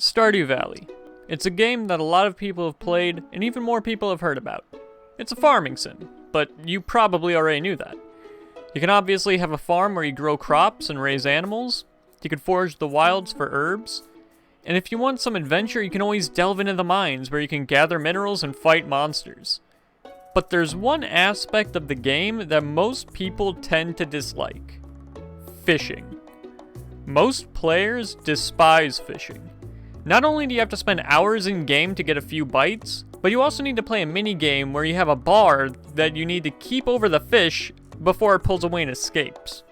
Stardew Valley. It's a game that a lot of people have played and even more people have heard about. It's a farming sim, but you probably already knew that. You can obviously have a farm where you grow crops and raise animals. You can forage the wilds for herbs. And if you want some adventure, you can always delve into the mines where you can gather minerals and fight monsters. But there's one aspect of the game that most people tend to dislike: fishing. Most players despise fishing. Not only do you have to spend hours in game to get a few bites, but you also need to play a mini game where you have a bar that you need to keep over the fish before it pulls away and escapes.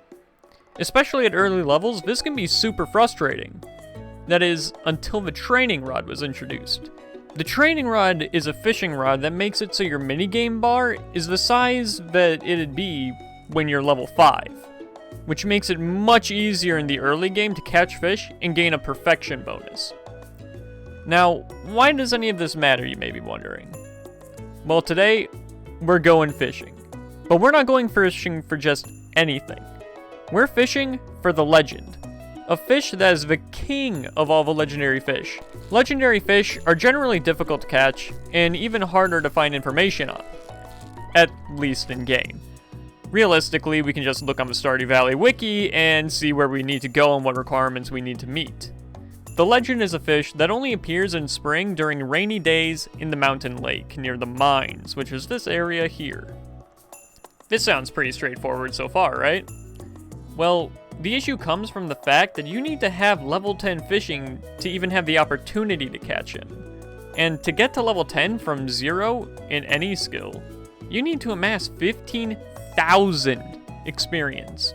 Especially at early levels, this can be super frustrating. That is, until the training rod was introduced. The training rod is a fishing rod that makes it so your minigame bar is the size that it'd be when you're level 5, which makes it much easier in the early game to catch fish and gain a perfection bonus. Now, why does any of this matter, you may be wondering? Well, today, we're going fishing. But we're not going fishing for just anything. We're fishing for the legend. A fish that is the king of all the legendary fish. Legendary fish are generally difficult to catch, and even harder to find information on. At least in game. Realistically, we can just look on the Stardew Valley wiki and see where we need to go and what requirements we need to meet. The legend is a fish that only appears in spring during rainy days in the mountain lake near the mines, which is this area here. This sounds pretty straightforward so far, right? Well, the issue comes from the fact that you need to have level 10 fishing to even have the opportunity to catch him. And to get to level 10 from 0 in any skill, you need to amass 15,000 experience.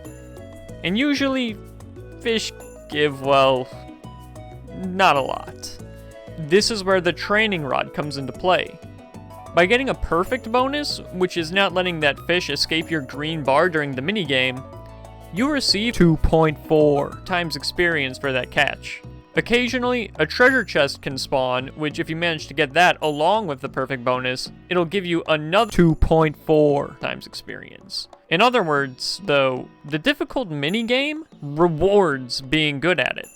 And usually, fish give, well, not a lot. This is where the training rod comes into play. By getting a perfect bonus, which is not letting that fish escape your green bar during the minigame, you receive 2.4 times experience for that catch. Occasionally, a treasure chest can spawn, which if you manage to get that along with the perfect bonus, it'll give you another 2.4 times experience. In other words, though, the difficult minigame rewards being good at it.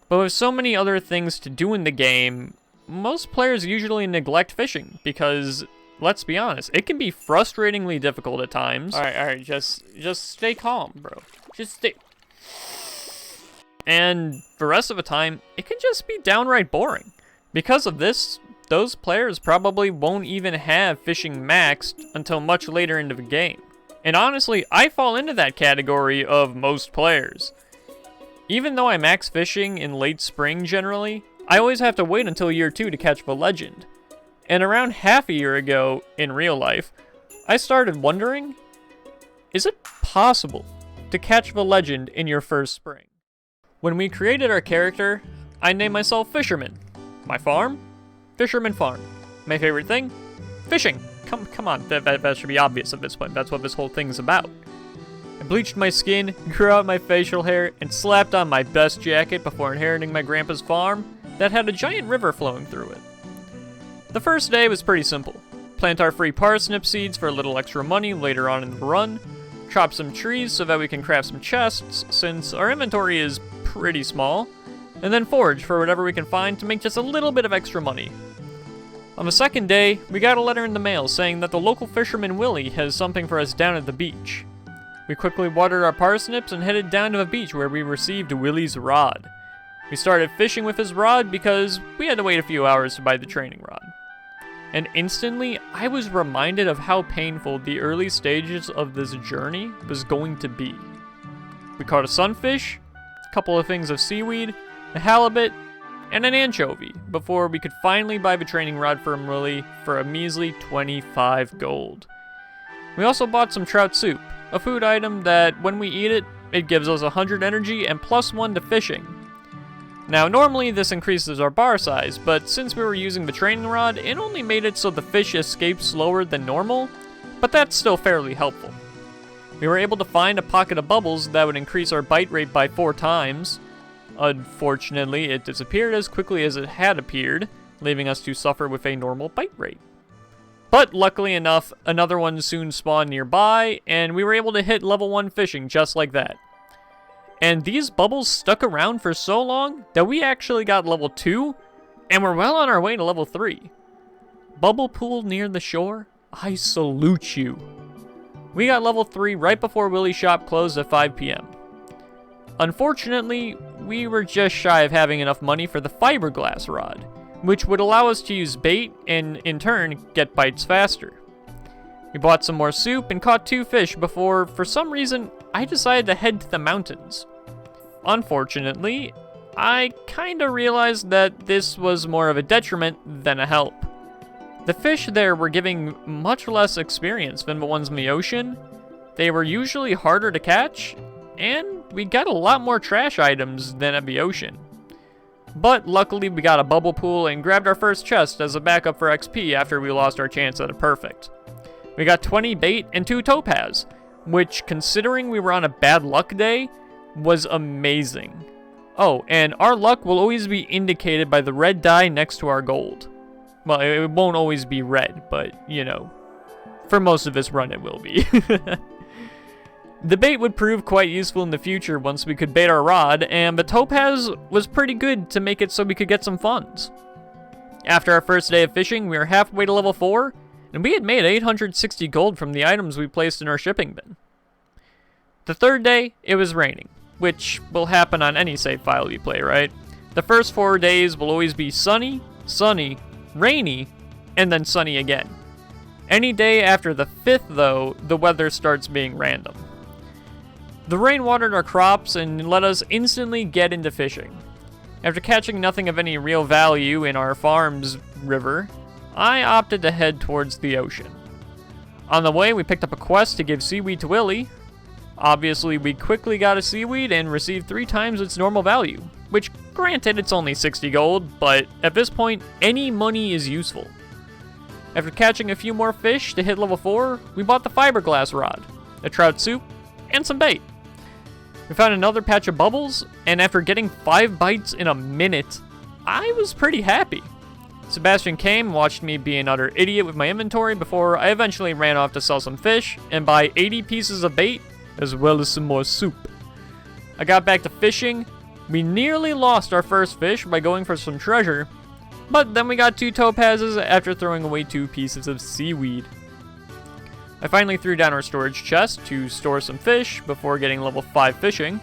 But with so many other things to do in the game, most players usually neglect fishing because, let's be honest, it can be frustratingly difficult at times. Alright, just stay calm, bro. Just stay. And the rest of the time, it can just be downright boring. Because of this, those players probably won't even have fishing maxed until much later into the game. And honestly, I fall into that category of most players. Even though I max fishing in late spring generally, I always have to wait until year 2 to catch the legend. And around half a year ago, in real life, I started wondering, is it possible to catch the legend in your first spring? When we created our character, I named myself Fisherman. My farm? Fisherman Farm. My favorite thing? Fishing. Come on, that should be obvious at this point. That's what this whole thing's about. I bleached my skin, grew out my facial hair, and slapped on my best jacket before inheriting my grandpa's farm that had a giant river flowing through it. The first day was pretty simple. Plant our free parsnip seeds for a little extra money later on in the run, chop some trees so that we can craft some chests since our inventory is pretty small, and then forage for whatever we can find to make just a little bit of extra money. On the second day, we got a letter in the mail saying that the local fisherman Willie has something for us down at the beach. We quickly watered our parsnips and headed down to the beach where we received Willie's rod. We started fishing with his rod because we had to wait a few hours to buy the training rod. And instantly, I was reminded of how painful the early stages of this journey was going to be. We caught a sunfish, a couple of things of seaweed, a halibut, and an anchovy before we could finally buy the training rod from Willie for a measly 25 gold. We also bought some trout soup, a food item that, when we eat it, it gives us 100 energy and +1 to fishing. Now, normally this increases our bar size, but since we were using the training rod, it only made it so the fish escaped slower than normal, but that's still fairly helpful. We were able to find a pocket of bubbles that would increase our bite rate by 4 times. Unfortunately, it disappeared as quickly as it had appeared, leaving us to suffer with a normal bite rate. But luckily enough, another one soon spawned nearby, and we were able to hit level 1 fishing just like that. And these bubbles stuck around for so long that we actually got level 2 And we're well on our way to level 3. Bubble pool near the shore? I salute you. We got level 3 right before Willie's shop closed at 5 p.m. Unfortunately, we were just shy of having enough money for the fiberglass rod, which would allow us to use bait and, in turn, get bites faster. We bought some more soup and caught 2 fish before, for some reason, I decided to head to the mountains. Unfortunately, I kinda realized that this was more of a detriment than a help. The fish there were giving much less experience than the ones in the ocean. They were usually harder to catch, and we got a lot more trash items than at the ocean. But luckily we got a bubble pool and grabbed our first chest as a backup for XP after we lost our chance at a perfect. We got 20 bait and 2 topaz, which, considering we were on a bad luck day, was amazing. Oh, and our luck will always be indicated by the red dye next to our gold. Well, it won't always be red, but, you know, for most of this run it will be. The bait would prove quite useful in the future once we could bait our rod, and the topaz was pretty good to make it so we could get some funds. After our first day of fishing, we were halfway to level 4, and we had made 860 gold from the items we placed in our shipping bin. The third day, it was raining, which will happen on any save file you play, right? The first 4 days will always be sunny, sunny, rainy, and then sunny again. Any day after the 5th, though, the weather starts being random. The rain watered our crops and let us instantly get into fishing. After catching nothing of any real value in our farm's river, I opted to head towards the ocean. On the way, we picked up a quest to give seaweed to Willie. Obviously, we quickly got a seaweed and received 3 times its normal value, which, granted, it's only 60 gold, but at this point, any money is useful. After catching a few more fish to hit level 4, we bought the fiberglass rod, a trout soup, and some bait. We found another patch of bubbles, and after getting 5 bites in a minute, I was pretty happy. Sebastian came and watched me be an utter idiot with my inventory before I eventually ran off to sell some fish and buy 80 pieces of bait, as well as some more soup. I got back to fishing. We nearly lost our first fish by going for some treasure, but then we got 2 topazes after throwing away 2 pieces of seaweed. I finally threw down our storage chest to store some fish before getting level 5 fishing.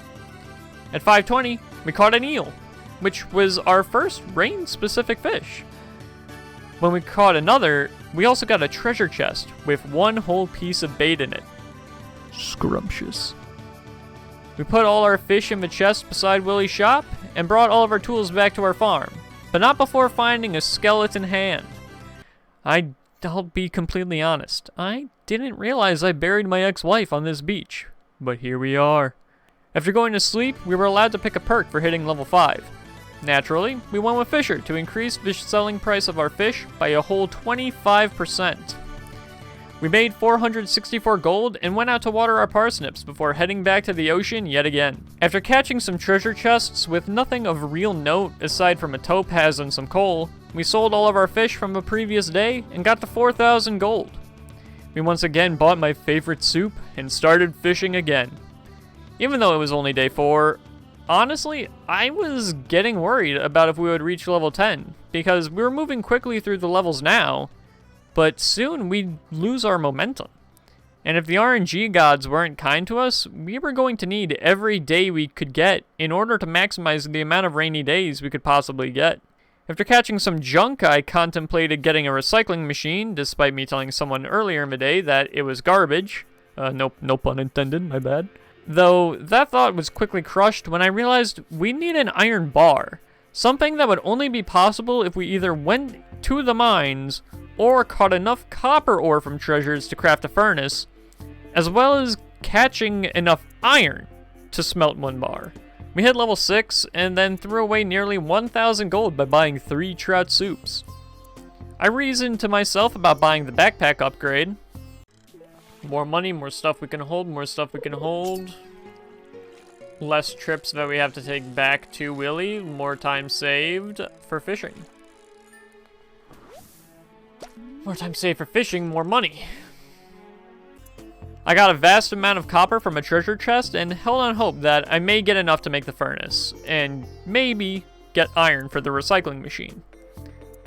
At 5:20, we caught an eel, which was our first rain-specific fish. When we caught another, we also got a treasure chest with 1 whole piece of bait in it. Scrumptious. We put all our fish in the chest beside Willie's shop and brought all of our tools back to our farm, but not before finding a skeleton hand. I'll be completely honest, I didn't realize I buried my ex-wife on this beach, but here we are. After going to sleep, we were allowed to pick a perk for hitting level 5. Naturally, we went with Fisher to increase the selling price of our fish by a whole 25%. We made 464 gold and went out to water our parsnips before heading back to the ocean yet again. After catching some treasure chests with nothing of real note aside from a topaz and some coal, we sold all of our fish from the previous day and got to 4,000 gold. We once again bought my favorite soup and started fishing again. Even though it was only day 4, honestly, I was getting worried about if we would reach level 10, because we were moving quickly through the levels now, but soon we'd lose our momentum. And if the RNG gods weren't kind to us, we were going to need every day we could get in order to maximize the amount of rainy days we could possibly get. After catching some junk, I contemplated getting a recycling machine, despite me telling someone earlier in the day that it was garbage. No pun intended, my bad. Though that thought was quickly crushed when I realized we need an iron bar. Something that would only be possible if we either went to the mines or caught enough copper ore from treasures to craft a furnace, as well as catching enough iron to smelt 1 bar. We hit level 6 and then threw away nearly 1,000 gold by buying 3 trout soups. I reasoned to myself about buying the backpack upgrade. More money, more stuff we can hold, more stuff we can hold. Less trips that we have to take back to Willie, more time saved for fishing. More time saved for fishing, more money. I got a vast amount of copper from a treasure chest and held on hope that I may get enough to make the furnace, and maybe get iron for the recycling machine.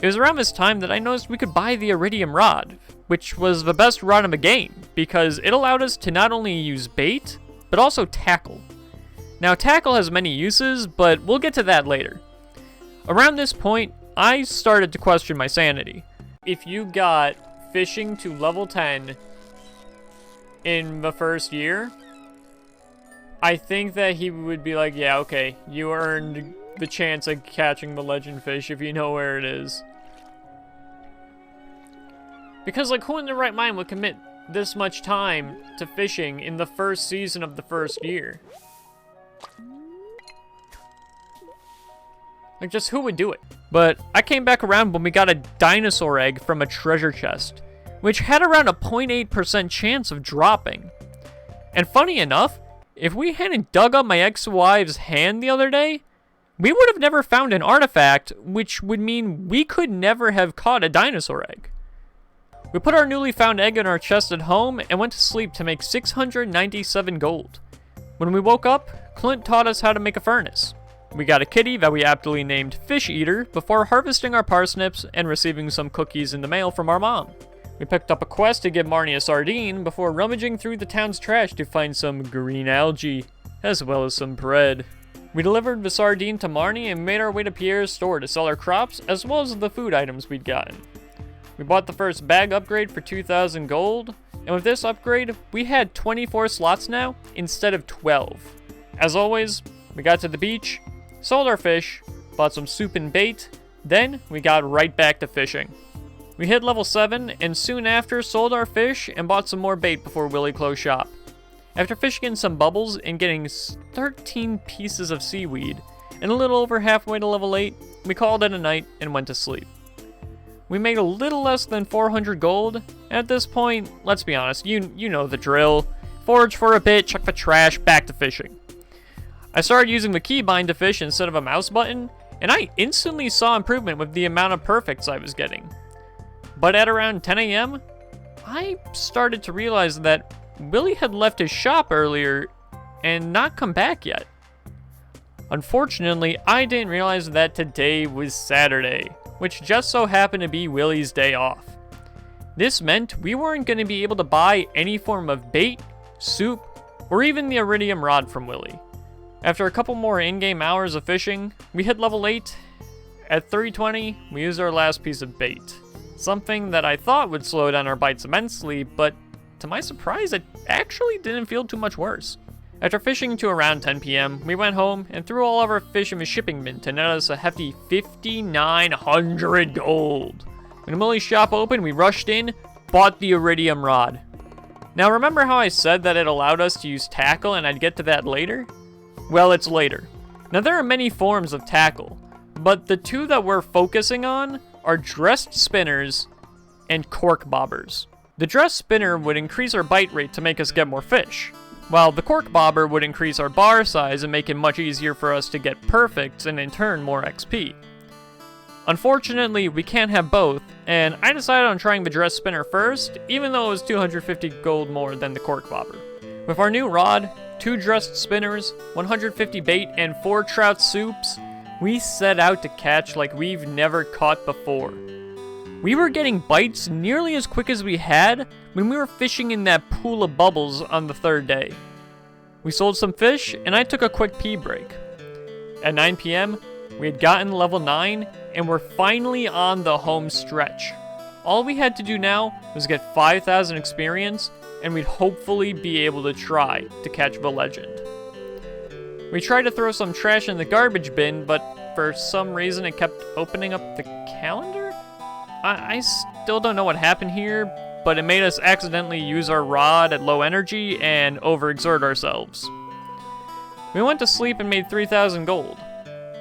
It was around this time that I noticed we could buy the Iridium Rod, which was the best rod in the game, because it allowed us to not only use bait, but also tackle. Now, tackle has many uses, but we'll get to that later. Around this point, I started to question my sanity. If you got fishing to level 10 in the first year, I think that he would be like, yeah, okay, you earned the chance of catching the legend fish if you know where it is. Because, like, who in their right mind would commit this much time to fishing in the first season of the first year? Like, just who would do it? But I came back around when we got a dinosaur egg from a treasure chest, which had around a 0.8% chance of dropping. And funny enough, if we hadn't dug up my ex-wife's hand the other day, we would have never found an artifact, which would mean we could never have caught a dinosaur egg. We put our newly found egg in our chest at home and went to sleep to make 697 gold. When we woke up, Clint taught us how to make a furnace. We got a kitty that we aptly named Fish Eater before harvesting our parsnips and receiving some cookies in the mail from our mom. We picked up a quest to give Marnie a sardine before rummaging through the town's trash to find some green algae, as well as some bread. We delivered the sardine to Marnie and made our way to Pierre's store to sell our crops as well as the food items we'd gotten. We bought the first bag upgrade for 2,000 gold, and with this upgrade, we had 24 slots now instead of 12. As always, we got to the beach, sold our fish, bought some soup and bait, then we got right back to fishing. We hit level 7 and soon after sold our fish and bought some more bait before Willie closed shop. After fishing in some bubbles and getting 13 pieces of seaweed and a little over halfway to level 8, we called it a night and went to sleep. We made a little less than 400 gold, and at this point, let's be honest, you know the drill. Forage for a bit, check the trash, back to fishing. I started using the keybind to fish instead of a mouse button, and I instantly saw improvement with the amount of perfects I was getting. But at around 10 AM, I started to realize that Willie had left his shop earlier and not come back yet. Unfortunately, I didn't realize that today was Saturday, which just so happened to be Willie's day off. This meant we weren't going to be able to buy any form of bait, soup, or even the iridium rod from Willie. After a couple more in-game hours of fishing, we hit level 8. At 320, we used our last piece of bait. Something that I thought would slow down our bites immensely, but to my surprise, it actually didn't feel too much worse. After fishing to around 10 PM, we went home and threw all of our fish in the shipping bin to net us a hefty 5,900 gold. When Willie's shop opened, we rushed in, bought the iridium rod. Now remember how I said that it allowed us to use tackle and I'd get to that later? Well, it's later. Now there are many forms of tackle, but the two that we're focusing on are dressed spinners and cork bobbers. The dressed spinner would increase our bite rate to make us get more fish, while the cork bobber would increase our bar size and make it much easier for us to get perfects and in turn more XP. Unfortunately, we can't have both, and I decided on trying the dress spinner first, even though it was 250 gold more than the cork bobber. With our new rod, 2 dressed spinners, 150 bait, and 4 trout soups, we set out to catch like we've never caught before. We were getting bites nearly as quick as we had when we were fishing in that pool of bubbles on the 3rd day. We sold some fish, and I took a quick pee break. At 9 PM, we had gotten level 9, and we're finally on the home stretch. All we had to do now was get 5,000 experience, and we'd hopefully be able to try to catch the legend. We tried to throw some trash in the garbage bin, but for some reason it kept opening up the calendar? I still don't know what happened here, but it made us accidentally use our rod at low energy and overexert ourselves. We went to sleep and made 3,000 gold.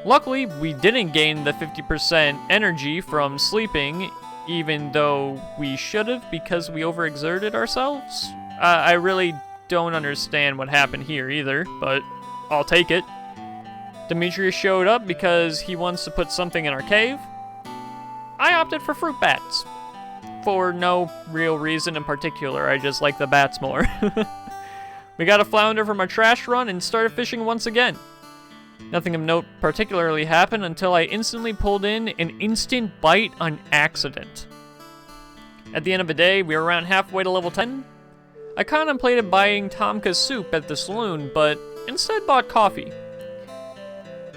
Luckily, we didn't gain the 50% energy from sleeping, even though we should have because we overexerted ourselves. I really don't understand what happened here either, but I'll take it. Demetrius showed up because he wants to put something in our cave. I opted for fruit bats. For no real reason in particular, I just like the bats more. We got a flounder from our trash run and started fishing once again. Nothing of note particularly happened until I instantly pulled in an instant bite on accident. At the end of the day, we were around halfway to level 10. I contemplated buying Tomka's soup at the saloon, but instead bought coffee.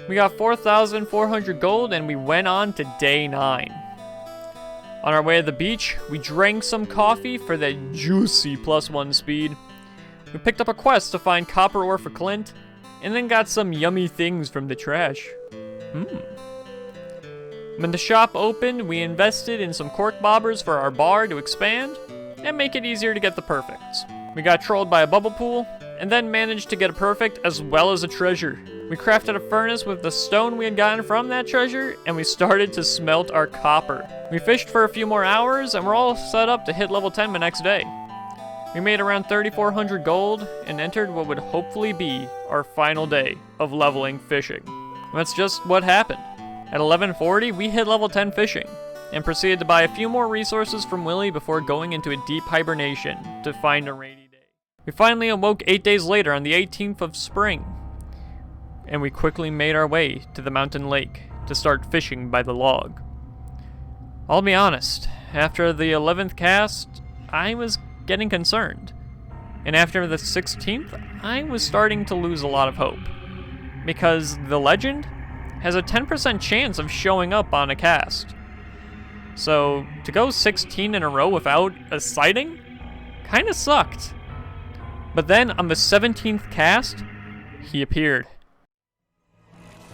We got 4,400 gold and we went on to day 9. On our way to the beach, we drank some coffee for that juicy +1 speed. We picked up a quest to find copper ore for Clint, and then got some yummy things from the trash. When the shop opened, we invested in some cork bobbers for our bar to expand and make it easier to get the perfects. We got trolled by a bubble pool, and then managed to get a perfect as well as a treasure. We crafted a furnace with the stone we had gotten from that treasure, and we started to smelt our copper. We fished for a few more hours, and we're all set up to hit level 10 the next day. We made around 3,400 gold, and entered what would hopefully be our final day of leveling fishing. That's just what happened. At 11:40, we hit level 10 fishing, and proceeded to buy a few more resources from Willy before going into a deep hibernation to find a rainy day. We finally awoke 8 days later on the 18th of spring, and we quickly made our way to the mountain lake to start fishing by the log. I'll be honest, after the 11th cast, I was getting concerned. And after the 16th, I was starting to lose a lot of hope. Because the legend has a 10% chance of showing up on a cast. So, to go 16 in a row without a sighting, kinda sucked. But then, on the 17th cast, he appeared.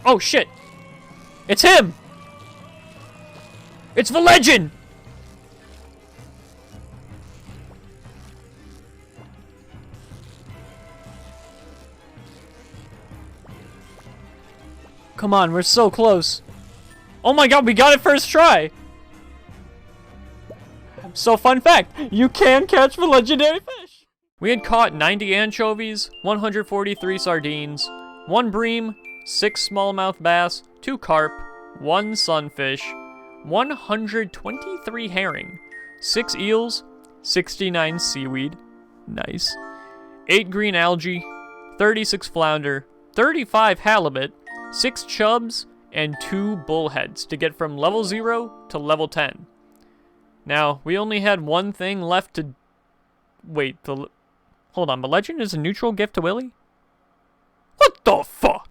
Oh shit! It's him! It's the legend! Come on, we're so close. Oh my god, we got it first try! So fun fact, you can catch the legendary fish! We had caught 90 anchovies, 143 sardines, 1 bream, 6 smallmouth bass, 2 carp, 1 sunfish, 123 herring, 6 eels, 69 seaweed, nice, 8 green algae, 36 flounder, 35 halibut, 6 chubs, and 2 bullheads to get from level 0 to level 10. Now, we only had one thing left to... Wait, hold on, the legend is a neutral gift to Willy? What the fuck?